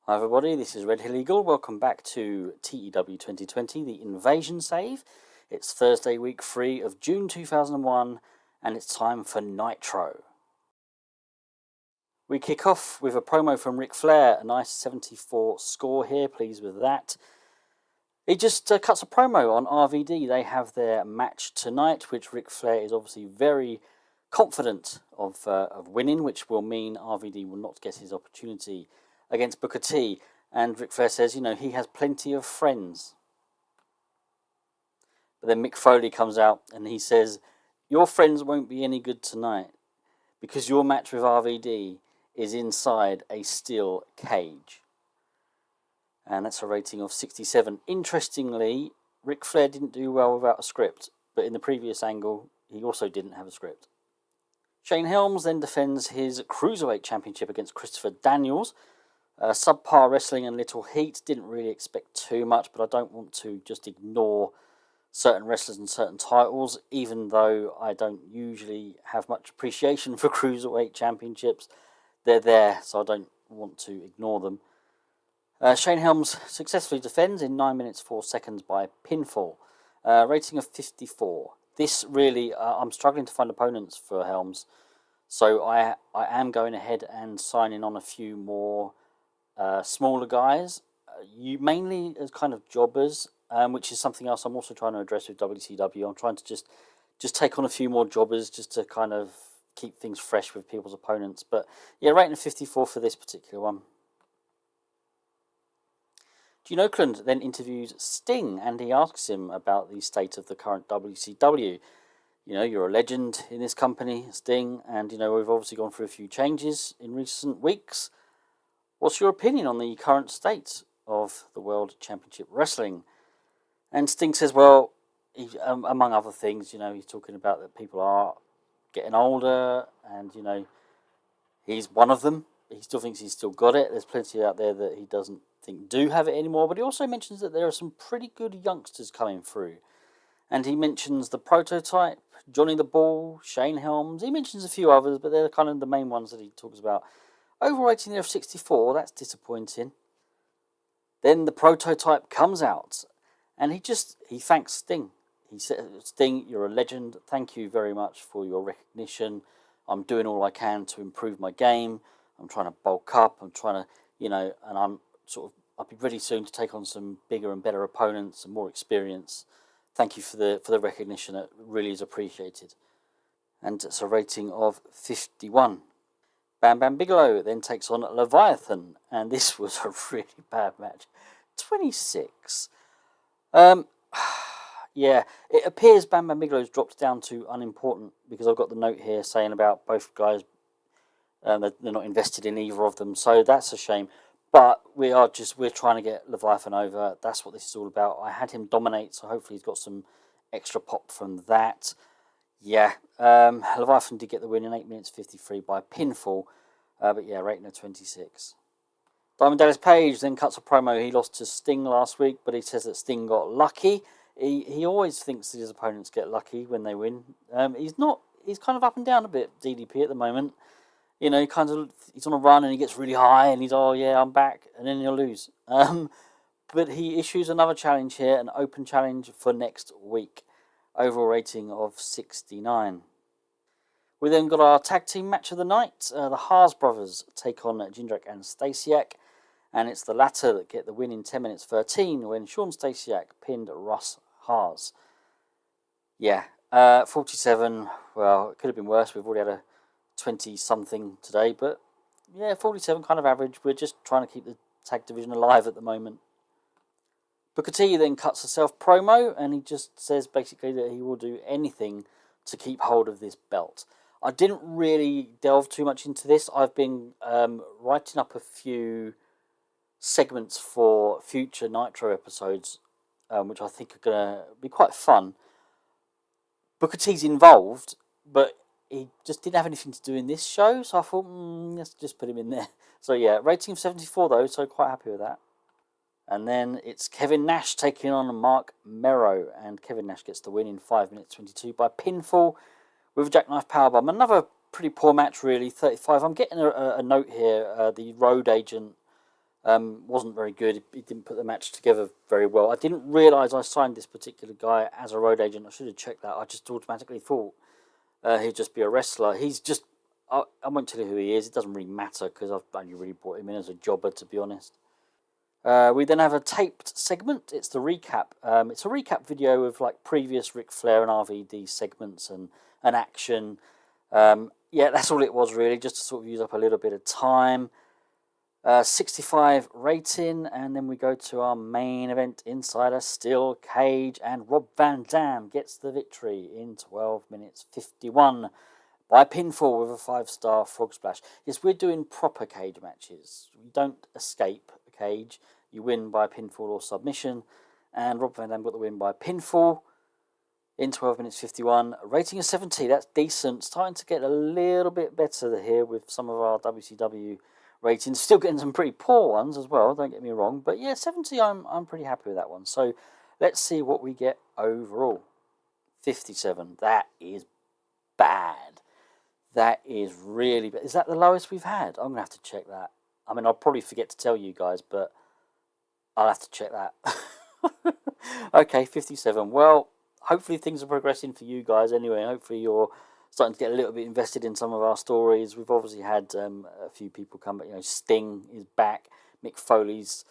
Hi everybody, this is Red Hill Eagle. Welcome back to TEW2020, the Invasion Save. It's Thursday, week 3 of June 2001, and it's time for Nitro. We kick off with a promo from Ric Flair, a nice 74 score here, pleased with that. He just cuts a promo on RVD. They have their match tonight, which Ric Flair is obviously very confident of winning, which will mean RVD will not get his opportunity against Booker T. And Ric Flair says, he has plenty of friends. But then Mick Foley comes out and he says, your friends won't be any good tonight because your match with RVD is inside a steel cage. And that's a rating of 67. Interestingly, Ric Flair didn't do well without a script, but in the previous angle, he also didn't have a script. Shane Helms then defends his Cruiserweight Championship against Christopher Daniels. Subpar wrestling and little heat. Didn't really expect too much, but I don't want to just ignore certain wrestlers and certain titles, even though I don't usually have much appreciation for Cruiserweight Championships. They're there, so I don't want to ignore them. Shane Helms successfully defends in 9 minutes 4 seconds by pinfall. Rating of 54. This really, I'm struggling to find opponents for Helms, so I am going ahead and signing on a few more smaller guys, mainly as kind of jobbers, which is something else I'm also trying to address with WCW. I'm trying to just take on a few more jobbers just to kind of keep things fresh with people's opponents. But yeah, rating of 54 for this particular one. Gene Oakland then interviews Sting, and he asks him about the state of the current WCW. You're a legend in this company, Sting, and we've obviously gone through a few changes in recent weeks. What's your opinion on the current state of the World Championship Wrestling? And Sting says, well, among other things, he's talking about that people are getting older, and, he's one of them. He still thinks he's still got it. There's plenty out there that he doesn't think do have it anymore, but he also mentions that there are some pretty good youngsters coming through. And he mentions the Prototype, Johnny the Ball, Shane Helms. He mentions a few others, but they're kind of the main ones that he talks about. Overall rating there of 64, that's disappointing. Then the Prototype comes out, and he thanks Sting. He said, Sting, you're a legend. Thank you very much for your recognition. I'm doing all I can to improve my game. I'm trying to bulk up. I'm trying to, and I'll be ready soon to take on some bigger and better opponents and more experience. Thank you for the recognition. It really is appreciated. And it's a rating of 51. Bam Bam Bigelow then takes on Leviathan, and this was a really bad match. 26. Yeah, it appears Bam Bam Bigelow's dropped down to unimportant, because I've got the note here saying about both guys, they're not invested in either of them, so that's a shame. But we're trying to get Leviathan over. That's what this is all about. I had him dominate, so hopefully he's got some extra pop from that. Yeah, Leviathan did get the win in 8 minutes 53 by pinfall, but yeah, rating of 26. Diamond Dallas Page then cuts a promo. He lost to Sting last week, but he says that Sting got lucky. He always thinks that his opponents get lucky when they win. He's kind of up and down a bit, DDP, at the moment. He's on a run and he gets really high and he's, oh yeah, I'm back, and then he'll lose. But he issues another challenge here, an open challenge for next week. Overall rating of 69. We then got our tag team match of the night. The Haas brothers take on Jindrak and Stasiak, and it's the latter that get the win in 10 minutes 13 when Sean Stasiak pinned Russ Haas. Yeah, 47. Well, it could have been worse. We've already had a 20-something today, but yeah, 47 kind of average. We're just trying to keep the tag division alive at the moment. Booker T then cuts a self-promo, and he just says basically that he will do anything to keep hold of this belt. I didn't really delve too much into this. I've been writing up a few segments for future Nitro episodes, which I think are going to be quite fun. Booker T's involved, but he just didn't have anything to do in this show, so I thought, let's just put him in there. So yeah, rating of 74 though, so quite happy with that. And then it's Kevin Nash taking on Mark Mero, and Kevin Nash gets the win in 5 minutes 22 by pinfall with a jackknife powerbomb. Another pretty poor match, really. 35. I'm getting a note here. The road agent Wasn't very good. He didn't put the match together very well. I didn't realise I signed this particular guy as a road agent. I should have checked that. I just automatically thought he'd just be a wrestler. He's just... I won't tell you who he is. It doesn't really matter because I've only really brought him in as a jobber, to be honest. We then have a taped segment. It's the recap. It's a recap video of like previous Ric Flair and RVD segments and action. Yeah, that's all it was really, just to sort of use up a little bit of time. 65 rating, and then we go to our main event, Inside a Steel Cage, and Rob Van Dam gets the victory in 12 minutes 51 by pinfall with a 5-star frog splash. Yes, we're doing proper cage matches. You don't escape a cage. You win by pinfall or submission, and Rob Van Dam got the win by pinfall in 12 minutes 51. Rating of 70, that's decent. Starting to get a little bit better here with some of our WCW ratings. Still getting some pretty poor ones as well, don't get me wrong. But yeah, 70, I'm pretty happy with that one. So let's see what we get overall. 57, that is bad. That is really bad. Is that the lowest we've had? I'm going to have to check that. I mean, I'll probably forget to tell you guys, but I'll have to check that. Okay, 57. Well, hopefully things are progressing for you guys anyway. Hopefully you're starting to get a little bit invested in some of our stories. We've obviously had a few people come back. You know, Sting is back. Mick Foley's,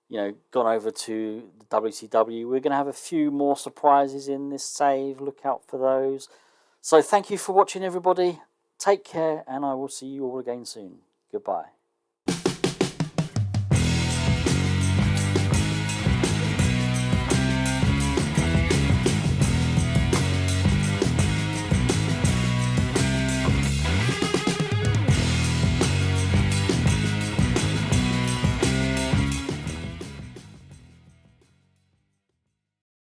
you know, gone over to the WCW. We're going to have a few more surprises in this save. Look out for those. So thank you for watching, everybody. Take care, and I will see you all again soon. Goodbye.